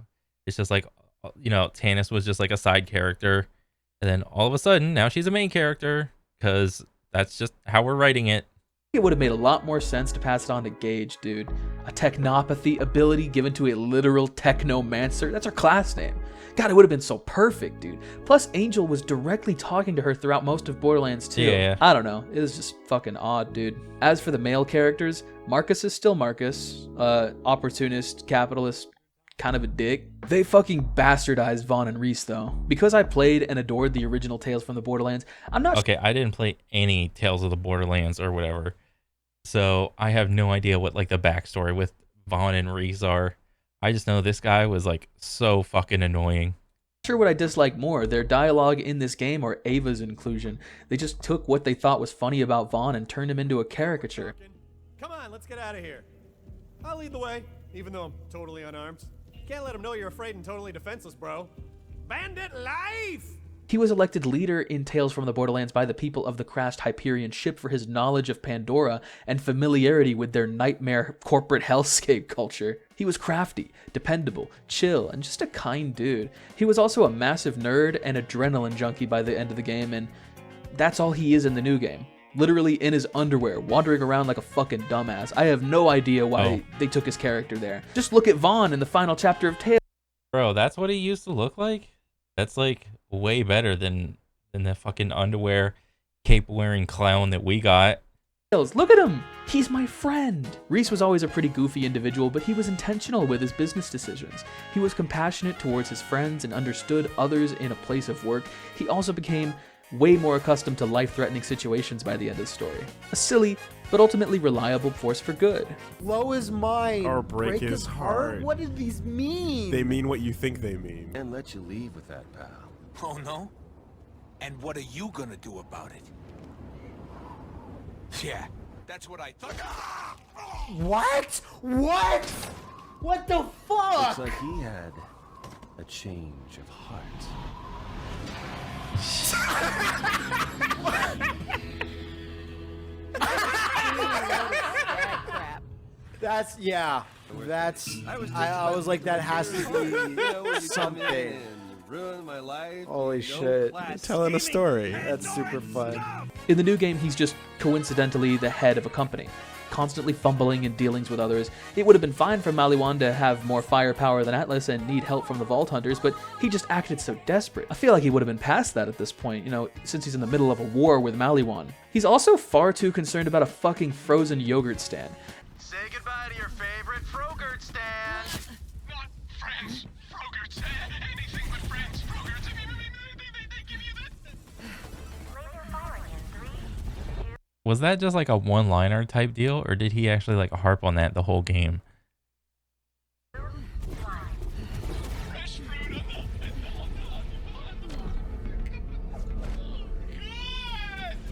it's just like, you know, Tannis was just like a side character, and then all of a sudden now she's a main character because that's just how we're writing it. It would have made a lot more sense to pass it on to Gage, dude. A technopathy ability given to a literal technomancer. That's her class name. God, it would have been so perfect, dude. Plus, Angel was directly talking to her throughout most of Borderlands 2. Yeah. I don't know. It was just fucking odd, dude. As for the male characters, Marcus is still Marcus. Opportunist, capitalist, kind of a dick. They fucking bastardized Vaughn and Reese, though. Because I played and adored the original Tales from the Borderlands, I'm not Okay, I didn't play any Tales of the Borderlands or whatever. So I have no idea what like the backstory with Vaughn and Reese are. I just know this guy was like so fucking annoying. Sure what I dislike more, their dialogue in this game or Ava's inclusion. They just took what they thought was funny about Vaughn and turned him into a caricature. Come on, let's get out of here. I'll lead the way, even though I'm totally unarmed. Can't let them know you're afraid and totally defenseless, bro. Bandit life! He was elected leader in Tales from the Borderlands by the people of the crashed Hyperion ship for his knowledge of Pandora and familiarity with their nightmare corporate hellscape culture. He was crafty, dependable, chill, and just a kind dude. He was also a massive nerd and adrenaline junkie by the end of the game, and that's all he is in the new game. Literally in his underwear, wandering around like a fucking dumbass. I have no idea why they took his character there. Just look at Vaughn in the final chapter of Tales. Bro, that's what he used to look like? That's like way better than the fucking underwear cape wearing clown that we got. Look at him! He's my friend! Reese was always a pretty goofy individual, but he was intentional with his business decisions. He was compassionate towards his friends and understood others in a place of work. He also became way more accustomed to life-threatening situations by the end of the story. A silly, but ultimately reliable force for good. Blow his mind. Or break his heart. What did these mean? They mean what you think they mean. And let you leave with that, pal. Oh, no? And what are you gonna do about it? Yeah, that's what I thought. What? What? What the fuck? Looks like he had a change of heart. That's, yeah. That's, I was like, that has to be something. Ruin my life. Holy shit. You're telling a story. That's super fun. In the new game, he's just coincidentally the head of a company, constantly fumbling in dealings with others. It would have been fine for Maliwan to have more firepower than Atlas and need help from the Vault Hunters, but he just acted so desperate. I feel like he would have been past that at this point, you know, since he's in the middle of a war with Maliwan. He's also far too concerned about a fucking frozen yogurt stand. Say goodbye to your favorite Frogurt stand. Not friends. Was that just like a one-liner type deal, or did he actually like harp on that the whole game?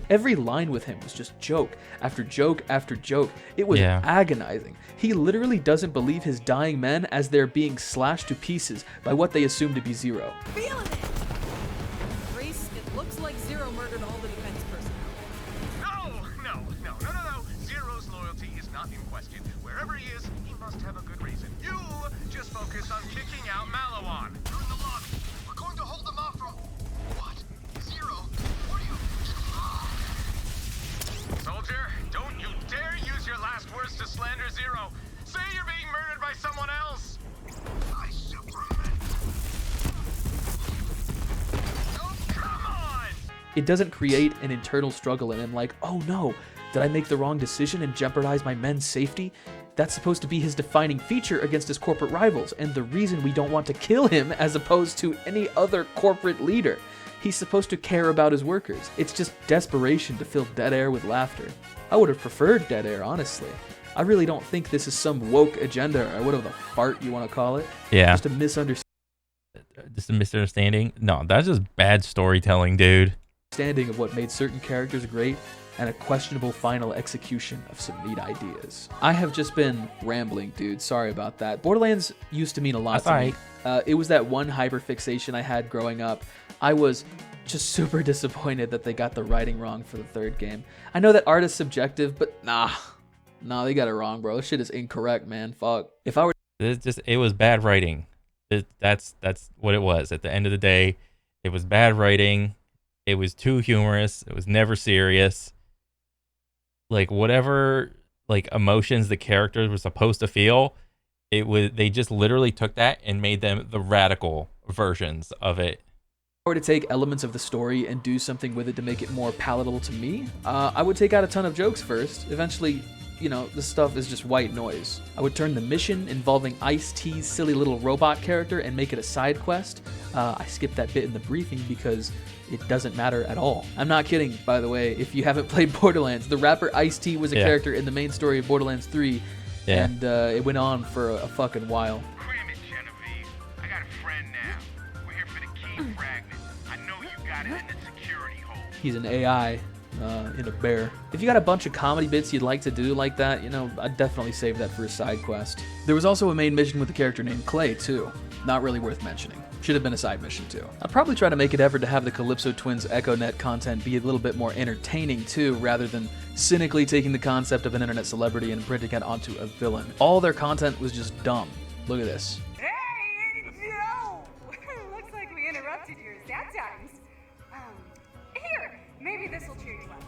Every line with him was just joke after joke after joke. It was agonizing. He literally doesn't believe his dying men as they're being slashed to pieces by what they assume to be Zero. Feeling it! Reese, it looks like Zero murdered all the defense personnel. No. Zero's loyalty is not in question. Wherever he is, he must have a good reason. You just focus on kicking out Malawan. You're in the lobby. We're going to hold them off from... What? Zero? What are you... Soldier, don't you dare use your last words to slander Zero. Say you're being murdered by someone else. By Superman. Oh, come on! It doesn't create an internal struggle in him like, oh no, did I make the wrong decision and jeopardize my men's safety? That's supposed to be his defining feature against his corporate rivals, and the reason we don't want to kill him as opposed to any other corporate leader. He's supposed to care about his workers. It's just desperation to fill dead air with laughter. I would have preferred dead air, honestly. I really don't think this is some woke agenda or whatever the fart you want to call it. Yeah. Just a misunderstanding. Just a misunderstanding? No, that's just bad storytelling, dude. Understanding of what made certain characters great and a questionable final execution of some neat ideas. I have just been rambling, dude. Sorry about that. Borderlands used to mean a lot to me. It was that one hyperfixation I had growing up. I was just super disappointed that they got the writing wrong for the third game. I know that art is subjective, but nah, they got it wrong, bro. This shit is incorrect, man. Fuck. If I were... It was bad writing. That's what it was. At the end of the day, it was bad writing. It was too humorous. It was never serious. Like whatever like emotions the characters were supposed to feel, they just literally took that and made them the radical versions of it. If I were to take elements of the story and do something with it to make it more palatable to me, I would take out a ton of jokes first. Eventually, you know, this stuff is just white noise. I would turn the mission involving Ice-T's silly little robot character and make it a side quest. I skipped that bit in the briefing because it doesn't matter at all. I'm not kidding, by the way. If you haven't played Borderlands, the rapper Ice-T was a character in the main story of Borderlands 3, and it went on for a fucking while. Cram it, Genevieve. I got a friend now. We're here for the key fragment. I know you got it in the security hole. He's an AI in a bear. If you got a bunch of comedy bits you'd like to do like that, you know, I'd definitely save that for a side quest. There was also a main mission with a character named Clay, too. Not really worth mentioning. Should have been a side mission, too. I'd probably try to make an effort to have the Calypso Twins EchoNet content be a little bit more entertaining, too, rather than cynically taking the concept of an internet celebrity and printing it onto a villain. All their content was just dumb. Look at this. Hey, Joe! Looks like we interrupted your sad times. Here, maybe this will cheer you up.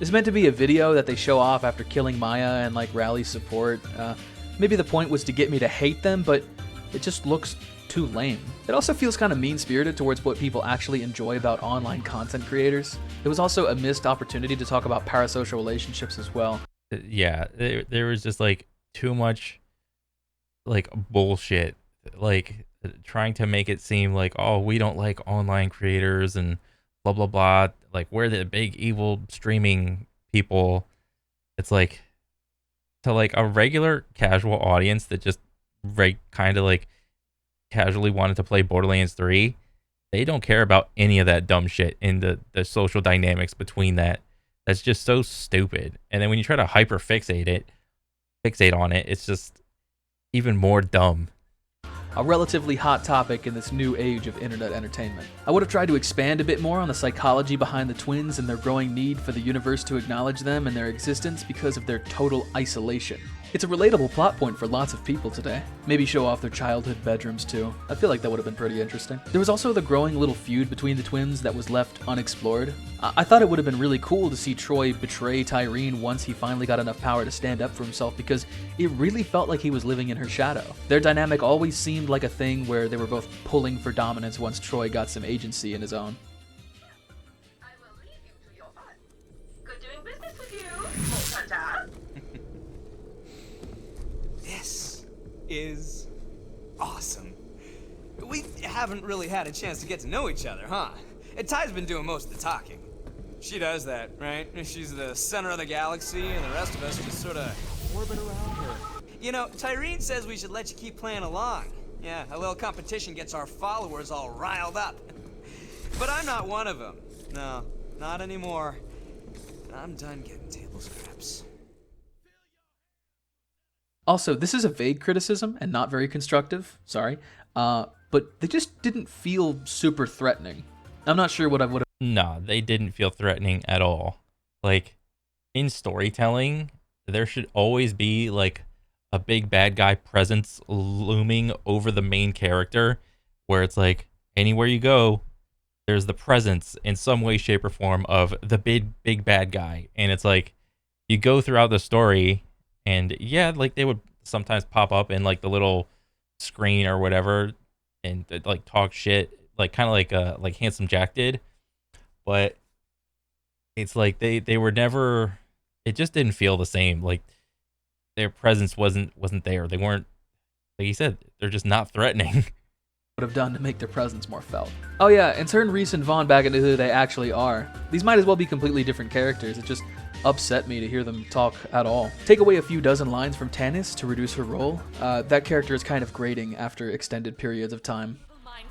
It's meant to be a video that they show off after killing Maya and like rally support. Maybe the point was to get me to hate them, but it just looks too lame. It also feels kind of mean-spirited towards what people actually enjoy about online content creators. It was also a missed opportunity to talk about parasocial relationships as well. Yeah, there was just like too much like bullshit, like trying to make it seem like, oh, we don't like online creators and blah blah blah, like we're the big evil streaming people. It's like, to like a regular casual audience that just kind of like casually wanted to play Borderlands 3, they don't care about any of that dumb shit in the social dynamics between that. That's just so stupid. And then when you try to fixate on it, it's just even more dumb. A relatively hot topic in this new age of internet entertainment. I would have tried to expand a bit more on the psychology behind the twins and their growing need for the universe to acknowledge them and their existence because of their total isolation. It's a relatable plot point for lots of people today. Maybe show off their childhood bedrooms too. I feel like that would have been pretty interesting. There was also the growing little feud between the twins that was left unexplored. I thought it would have been really cool to see Troy betray Tyreen once he finally got enough power to stand up for himself, because it really felt like he was living in her shadow. Their dynamic always seemed like a thing where they were both pulling for dominance once Troy got some agency in his own. is awesome. We haven't really had a chance to get to know each other, huh? Ty's been doing most of the talking. She does that, right? She's the center of the galaxy, and the rest of us just sort of orbit around her. You know, Tyreen says we should let you keep playing along. Yeah, a little competition gets our followers all riled up. But I'm not one of them. No, not anymore. I'm done getting table scraps. Also, this is a vague criticism and not very constructive, sorry, but they just didn't feel super threatening. I'm not sure what I would have... No, they didn't feel threatening at all. Like, in storytelling, there should always be, like, a big bad guy presence looming over the main character, where it's like, anywhere you go, there's the presence in some way, shape, or form of the big bad guy. And it's like, you go throughout the story, and yeah, like, they would sometimes pop up in, like, the little screen or whatever, and, like, talk shit, like, kind of like Handsome Jack did. But it's like they were never, it just didn't feel the same. Like, their presence wasn't there. They weren't, like you said, they're just not threatening. would have done to make their presence more felt. Oh yeah, and turn Reese and Vaughn back into who they actually are. These might as well be completely different characters. It just upset me to hear them talk at all. Take away a few dozen lines from Tannis to reduce her role. That character is kind of grating after extended periods of time.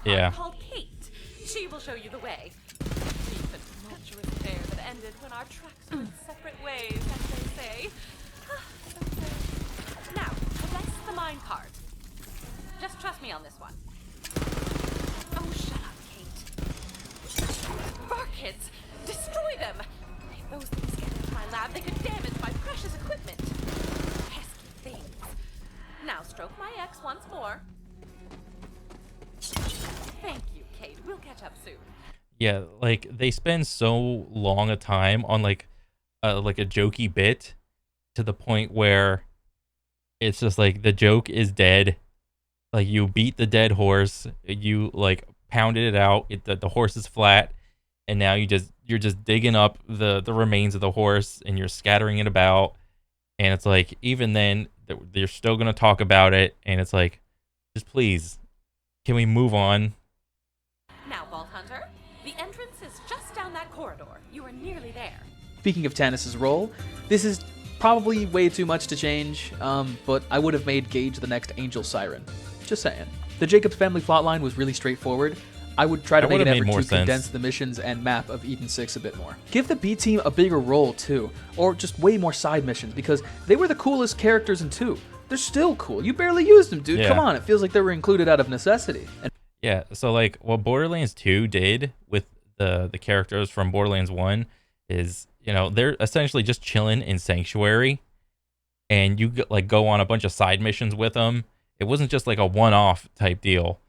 Yeah. Called Kate. She will show you the way. The tumultuous affair that ended when our tracks went separate ways, as they say. Now, possess the mine cart. Just trust me on this one. Oh, shut up, Kate. Barkids! Destroy them! If those things get into my lab, they could damage my precious equipment. Pesky things. Now stroke my X once more. Thank you, Kate. We'll catch up soon. Yeah, like, they spend so long a time on, like a jokey bit, to the point where it's just like, the joke is dead. Like, you beat the dead horse, you, like, pounded it out, the horse is flat, and now you're just digging up the remains of the horse, and you're scattering it about, and it's like, even then, they're still gonna talk about it, and it's like, just please, can we move on? Now, Vault Hunter, the entrance is just down that corridor. You are nearly there. Speaking of Tannis' role, this is probably way too much to change, but I would have made Gage the next Angel Siren. Just saying. The Jacobs family plotline was really straightforward. I would try to make an effort to condense the missions and map of Eden 6 a bit more. Give the B team a bigger role too, or just way more side missions, because they were the coolest characters in 2. They're still cool. You barely used them, dude. Yeah. Come on, it feels like they were included out of necessity. And Yeah, so, like, what Borderlands 2 did with the characters from Borderlands 1 is, you know, they're essentially just chilling in Sanctuary, and you like go on a bunch of side missions with them. It wasn't just like a one-off type deal.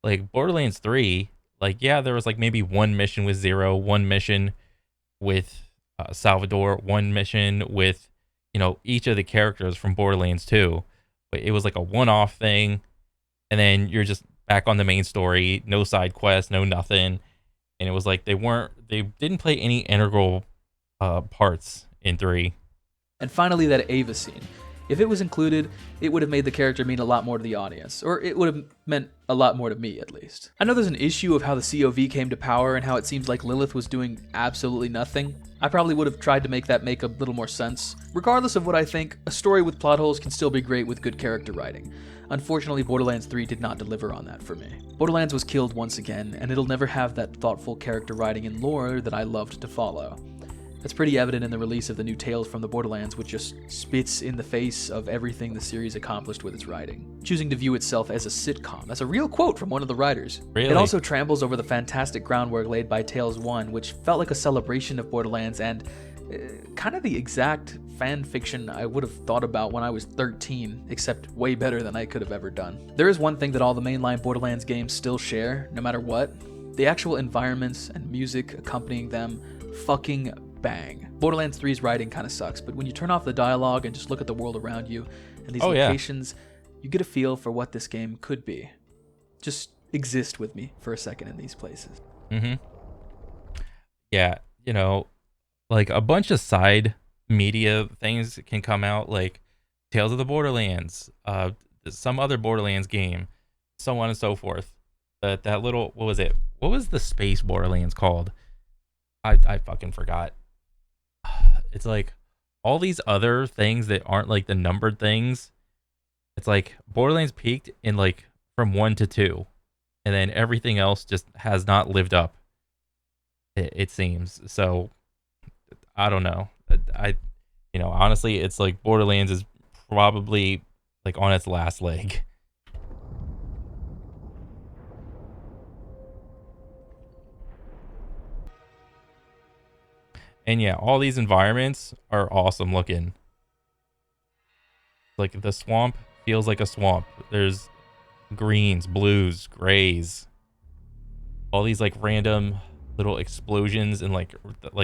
Like, Borderlands 3, like, yeah, there was like maybe one mission with Zero, one mission with Salvador, one mission with, you know, each of the characters from Borderlands 2. But it was like a one-off thing, and then you're just back on the main story, no side quests, no nothing. And it was like they didn't play any integral parts in 3. And finally, that Ava scene. If it was included, it would have made the character mean a lot more to the audience, or it would have meant a lot more to me, at least. I know there's an issue of how the COV came to power and how it seems like Lilith was doing absolutely nothing. I probably would have tried to make that make a little more sense. Regardless of what I think, a story with plot holes can still be great with good character writing. Unfortunately, Borderlands 3 did not deliver on that for me. Borderlands was killed once again, and it'll never have that thoughtful character writing and lore that I loved to follow. That's pretty evident in the release of the new Tales from the Borderlands, which just spits in the face of everything the series accomplished with its writing, choosing to view itself as a sitcom. That's a real quote from one of the writers. Really? It also tramples over the fantastic groundwork laid by Tales 1, which felt like a celebration of Borderlands and kind of the exact fan fiction I would have thought about when I was 13, except way better than I could have ever done. There is one thing that all the mainline Borderlands games still share, no matter what. The actual environments and music accompanying them fucking bang. Borderlands 3's writing kind of sucks, but when you turn off the dialogue and just look at the world around you and these locations, you get a feel for what this game could be. Just exist with me for a second in these places. Mm-hmm. Yeah, you know, like a bunch of side media things can come out, like Tales of the Borderlands, some other Borderlands game, so on and so forth. That little, what was it? What was the space Borderlands called? I fucking forgot. It's like all these other things that aren't like the numbered things. It's like Borderlands peaked in like from 1 to 2, and then everything else just has not lived up. It seems. So I don't know. Honestly, it's like Borderlands is probably like on its last leg. And yeah, all these environments are awesome looking. Like the swamp feels like a swamp. There's greens, blues, grays. All these like random little explosions and like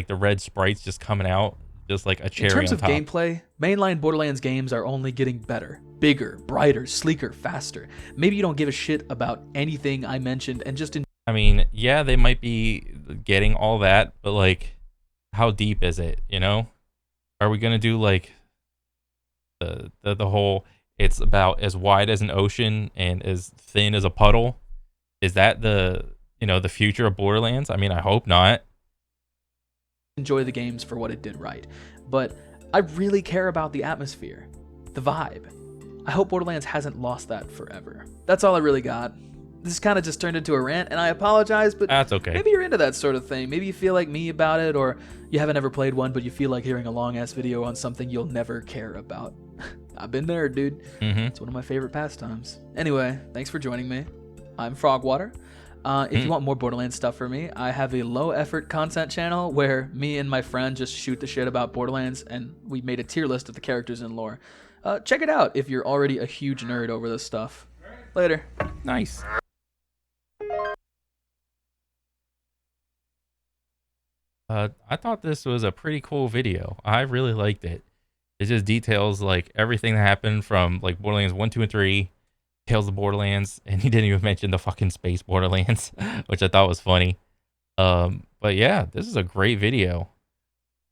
the red sprites just coming out, just like a cherry on top. In terms of gameplay, mainline Borderlands games are only getting better, bigger, brighter, sleeker, faster. Maybe you don't give a shit about anything I mentioned and just I mean, yeah, they might be getting all that, but like, how deep is it? You know, are we gonna do like the whole? It's about as wide as an ocean and as thin as a puddle. Is that the future of Borderlands? I mean, I hope not. enjoy the games for what it did right, but I really care about the atmosphere, the vibe. I hope Borderlands hasn't lost that forever. That's all I really got. This kind of just turned into a rant, and I apologize, but that's okay. Maybe you're into that sort of thing. Maybe you feel like me about it, or you haven't ever played one, but you feel like hearing a long-ass video on something you'll never care about. I've been there, dude. It's one of my favorite pastimes. Anyway, thanks for joining me. I'm Frogwater. If you want more Borderlands stuff from me, I have a low-effort content channel where me and my friend just shoot the shit about Borderlands, and we made a tier list of the characters and lore. Check it out if you're already a huge nerd over this stuff. Later. Nice. I thought this was a pretty cool video. I really liked it. It just details like everything that happened from like Borderlands 1, 2, and 3, Tales of Borderlands, and he didn't even mention the fucking space Borderlands, which I thought was funny. But yeah, this is a great video.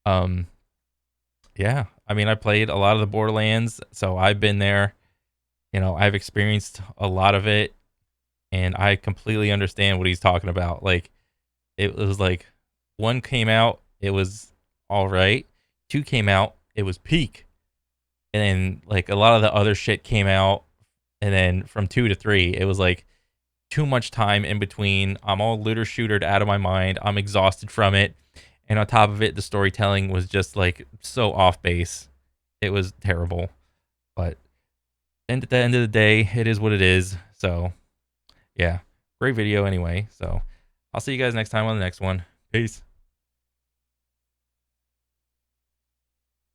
Yeah, I mean, I played a lot of the Borderlands, so I've been there. I've experienced a lot of it, and I completely understand what he's talking about. Like, it was like 1 came out, it was all right. 2 came out, it was peak. And then like a lot of the other shit came out, and then from 2 to 3, it was like too much time in between. I'm all looter shootered out of my mind. I'm exhausted from it. And on top of it, the storytelling was just like so off base. It was terrible. But at the end of the day, it is what it is. So yeah, great video anyway. So I'll see you guys next time on the next one. Peace.